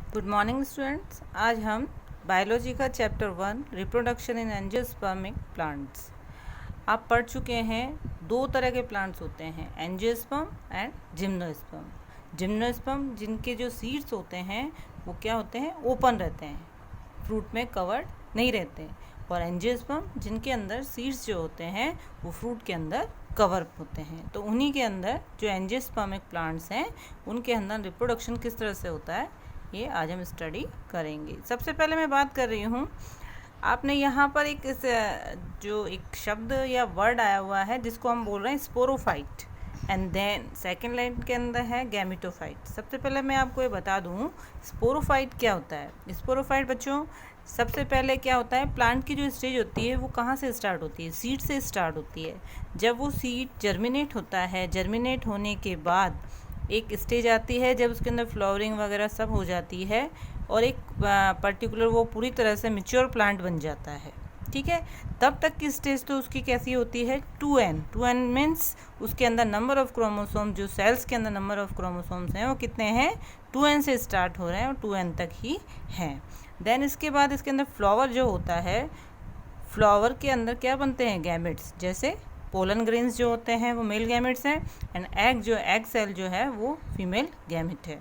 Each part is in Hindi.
Good morning students. आज हम बायोलॉजी का chapter 1 reproduction in angiospermic plants आप पढ़ चुके हैं। दो तरह के प्लांट्स होते हैं, एंजियोस्पर्म एंड जिम्नोस्पर्म। जिम्नोस्पर्म जिनके जो सीड्स होते हैं वो क्या होते हैं, ओपन रहते हैं, फ्रूट में कवर्ड नहीं रहते हैं। और एंजियोस्पर्म जिनके अंदर सीड्स जो होते हैं वो फ्रूट के अंदर कवर होते हैं। तो उन्हीं के अंदर जो एंजियोस्पर्मिक प्लांट्स हैं उनके अंदर रिप्रोडक्शन किस तरह से होता है ये आज हम स्टडी करेंगे। सबसे पहले मैं बात कर रही हूँ, आपने यहाँ पर जो एक शब्द या वर्ड आया हुआ है जिसको हम बोल रहे हैं sporophyte, and then second line के अंदर है गैमेटोफाइट। सबसे पहले मैं आपको ये बता दूँ स्पोरोफाइट क्या होता है। स्पोरोफाइट बच्चों, सबसे पहले क्या होता है, प्लांट की जो स्टेज होती है वो कहाँ से स्टार्ट होती है, सीड से स्टार्ट होती है। जब वो सीड जर्मिनेट होता है, जर्मिनेट होने के बाद एक स्टेज आती है जब उसके अंदर फ्लावरिंग वगैरह सब हो जाती है और एक पर्टिकुलर वो पूरी तरह से मैच्योर प्लांट बन जाता है। ठीक है, तब तक की स्टेज तो उसकी कैसी होती है, 2n। 2n मीन्स उसके अंदर नंबर ऑफ क्रोमोसोम, जो सेल्स के अंदर नंबर ऑफ क्रोमोसोम्स हैं वो कितने हैं, 2n से स्टार्ट हो रहे हैं और 2n तक ही हैं। देन इसके बाद इसके अंदर फ्लावर जो होता है, फ्लावर के अंदर क्या बनते हैं, गैमेट्स। जैसे पोलन ग्रेन्स जो होते हैं वो मेल गैमेट्स हैं, एंड एग सेल जो है वो फीमेल गैमेट है।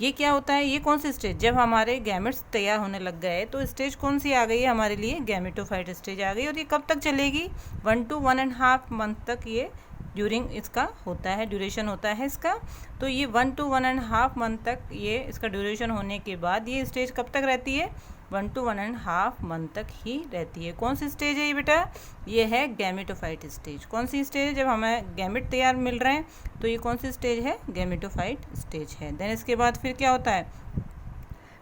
ये क्या होता है, ये कौन सी स्टेज, जब हमारे गैमेट्स तैयार होने लग गए तो स्टेज कौन सी आ गई है हमारे लिए, गैमेटोफाइट स्टेज आ गई। और ये कब तक चलेगी, 1 to 1.5 मंथ तक ये ड्यूरिंग इसका होता है, ड्यूरेशन होता है इसका। तो ये 1 to 1.5 मंथ तक ये इसका ड्यूरेशन होने के बाद ये स्टेज कब तक रहती है, 1 to 1.5 मंथ तक ही रहती है। कौन सी स्टेज है ये बेटा, ये है गैमेटोफाइट स्टेज। कौन सी स्टेज है, जब हमें गैमेट तैयार मिल रहे हैं तो ये कौन सी स्टेज है, गैमेटोफाइट स्टेज है। देन इसके बाद फिर क्या होता है,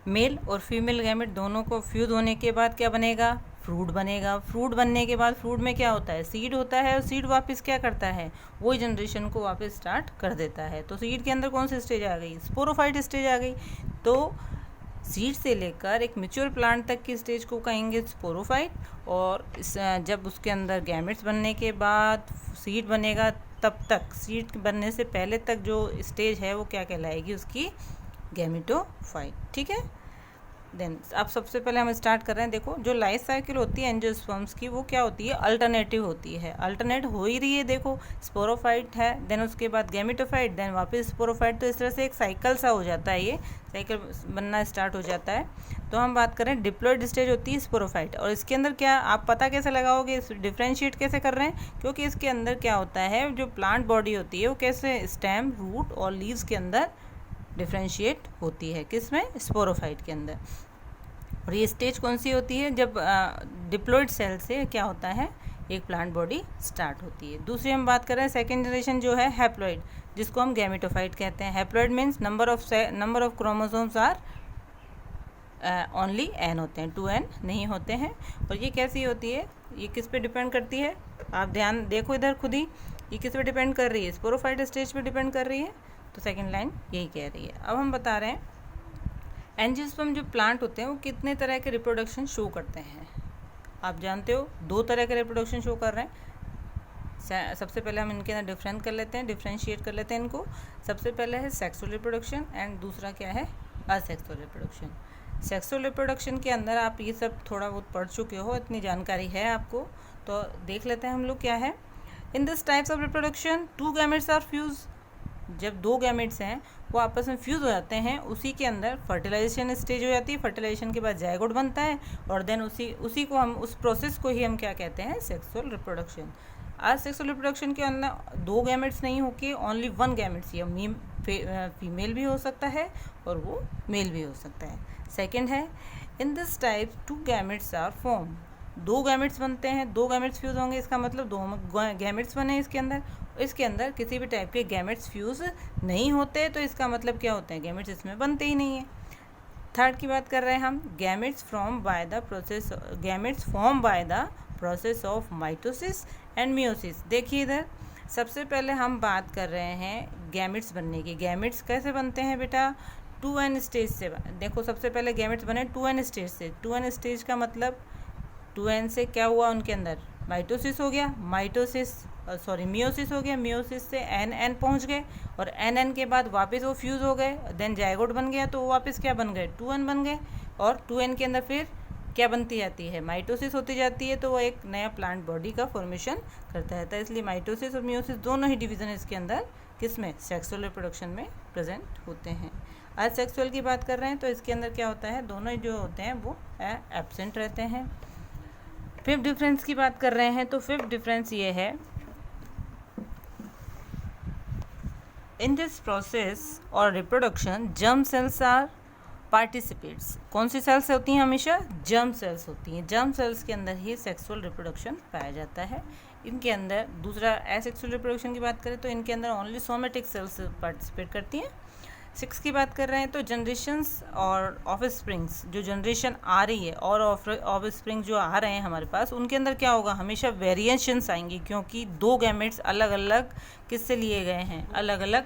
मेल और फीमेल गैमेट दोनों को फ्यूज होने के बाद क्या बनेगा, फ्रूट बनेगा। फ्रूट बनने के बाद फ्रूट में क्या होता है, सीड होता है, और सीड वापस क्या करता है, वही जनरेशन को वापस स्टार्ट कर देता है। तो सीड के अंदर कौन सी स्टेज आ गई, स्पोरोफाइट स्टेज आ गई। तो सीड से लेकर एक मैच्योर प्लांट तक की स्टेज को कहेंगे स्पोरोफाइट, और जब उसके अंदर गैमेट्स बनने के बाद सीड बनेगा तब तक, सीड बनने से पहले तक जो स्टेज है वो क्या कहलाएगी, उसकी गैमेटोफाइट। ठीक है, देन अब सबसे पहले हम स्टार्ट कर रहे हैं। देखो जो लाइफ साइकिल होती है एंजियोस्पर्म्स की वो क्या होती है, अल्टरनेटिव होती है, अल्टरनेट हो ही रही है। देखो स्पोरोफाइट है, देन उसके बाद गैमेटोफाइट, देन वापस स्पोरोफाइट। तो इस तरह से एक साइकिल सा हो जाता है, ये साइकिल बनना स्टार्ट हो जाता है। तो हम बात करें डिप्लॉयड स्टेज होती है स्पोरोफाइट, और इसके अंदर क्या आप पता कैसे लगाओगे, डिफ्रेंशिएट कैसे कर रहे हैं, क्योंकि इसके अंदर क्या होता है, जो प्लांट बॉडी होती है वो कैसे स्टेम, रूट और लीव्स के अंदर डिफ्रेंशिएट होती है, किसमें, स्पोरोफाइट के अंदर। और ये स्टेज कौन सी होती है, जब डिप्लॉयड सेल से क्या होता है, एक प्लांट बॉडी स्टार्ट होती है। दूसरी हम बात कर रहे हैं सेकेंड जनरेशन जो है हैप्लॉइड, जिसको हम गैमेटोफाइट कहते हैं। Haploid means number of chromosomes are only n होते हैं, 2n नहीं होते हैं। और ये कैसी होती है, ये किस पे डिपेंड करती है, आप ध्यान देखो इधर खुद ही, ये किस पे डिपेंड कर रही है, स्पोरोफाइट स्टेज पे डिपेंड कर रही है। तो सेकेंड लाइन यही कह रही है। अब हम बता रहे हैं एंजियोस्पर्म जो प्लांट होते हैं वो कितने तरह के रिप्रोडक्शन शो करते हैं। आप जानते हो 2 तरह के रिप्रोडक्शन शो कर रहे हैं। सबसे पहले हम इनके अंदर डिफरेंस कर लेते हैं, डिफ्रेंशिएट कर लेते हैं इनको। सबसे पहले है सेक्सुअल रिप्रोडक्शन, एंड दूसरा क्या है, असेक्सुअल रिप्रोडक्शन। सेक्सुअल रिप्रोडक्शन के अंदर आप ये सब थोड़ा बहुत पढ़ चुके हो, इतनी जानकारी है आपको, तो देख लेते हैं हम लोग क्या है। In this types of reproduction 2 gametes are fuse. जब 2 गैमेट्स हैं वो आपस में फ्यूज़ हो जाते हैं, उसी के अंदर फर्टिलाइजेशन स्टेज हो जाती है। फर्टिलाइजेशन के बाद जायगोट बनता है, और देन उसी को हम, उस प्रोसेस को ही हम क्या कहते हैं, सेक्सुअल रिप्रोडक्शन। आज सेक्सुअल रिप्रोडक्शन के अंदर 2 गैमेट्स नहीं होके ओनली 1 गैमेट्स, ये फीमेल भी हो सकता है और वो मेल भी हो सकता है। सेकेंड है in this type 2 gametes are form. 2 gametes बनते हैं, 2 गैमेट्स फ्यूज़ होंगे, इसका मतलब 2 गैमेट्स बने इसके अंदर। इसके अंदर किसी भी टाइप के गैमेट्स फ्यूज़ नहीं होते, तो इसका मतलब क्या होते हैं, गैमेट्स इसमें बनते ही नहीं है। थर्ड की बात कर रहे हैं हम, gametes form by the process of mitosis and meiosis. देखिए इधर सबसे पहले हम बात कर रहे हैं गैमेट्स बनने की। गैमेट्स कैसे बनते हैं बेटा, 2n स्टेज से। देखो सबसे पहले गैमेट्स बने 2n स्टेज से। 2n स्टेज का मतलब 2n से क्या हुआ, उनके अंदर माइटोसिस हो गया, मियोसिस हो गया, मियोसिस से एन पहुंच गए और एन के बाद वापस वो फ्यूज़ हो गए, देन जाइगोट बन गया तो वो वापस क्या बन गए, 2n बन गए, और 2n के अंदर फिर क्या बनती जाती है, माइटोसिस होती जाती है, तो वो एक नया प्लांट बॉडी का फॉर्मेशन करता है। तो इसलिए माइटोसिस और मियोसिस दोनों ही डिवीज़न इसके अंदर किस में, सेक्सुअल रिप्रोडक्शन में प्रेजेंट होते हैं। आज सेक्सुअल की बात कर रहे हैं तो इसके अंदर क्या होता है, दोनों ही जो होते हैं वो एब्सेंट रहते हैं। फिफ्थ डिफरेंस की बात कर रहे हैं तो फिफ्थ डिफरेंस ये है, इन दिस प्रोसेस और reproduction germ cells are participates. कौन सी सेल्स होती हैं, हमेशा जर्म सेल्स होती हैं। जर्म सेल्स के अंदर ही सेक्सुअल रिप्रोडक्शन पाया जाता है। इनके अंदर दूसरा एसेक्सुअल रिप्रोडक्शन की बात करें तो इनके अंदर ओनली सोमेटिक सेल्स पार्टिसिपेट करती हैं। 6 की बात कर रहे हैं तो जनरेशन्स और ऑफस्प्रिंग्स, जो जनरेशन आ रही है और ऑफस्प्रिंग जो आ रहे हैं हमारे पास, उनके अंदर क्या होगा, हमेशा वेरिएशंस आएंगी, क्योंकि 2 गैमेट्स अलग अलग किससे लिए गए हैं, अलग अलग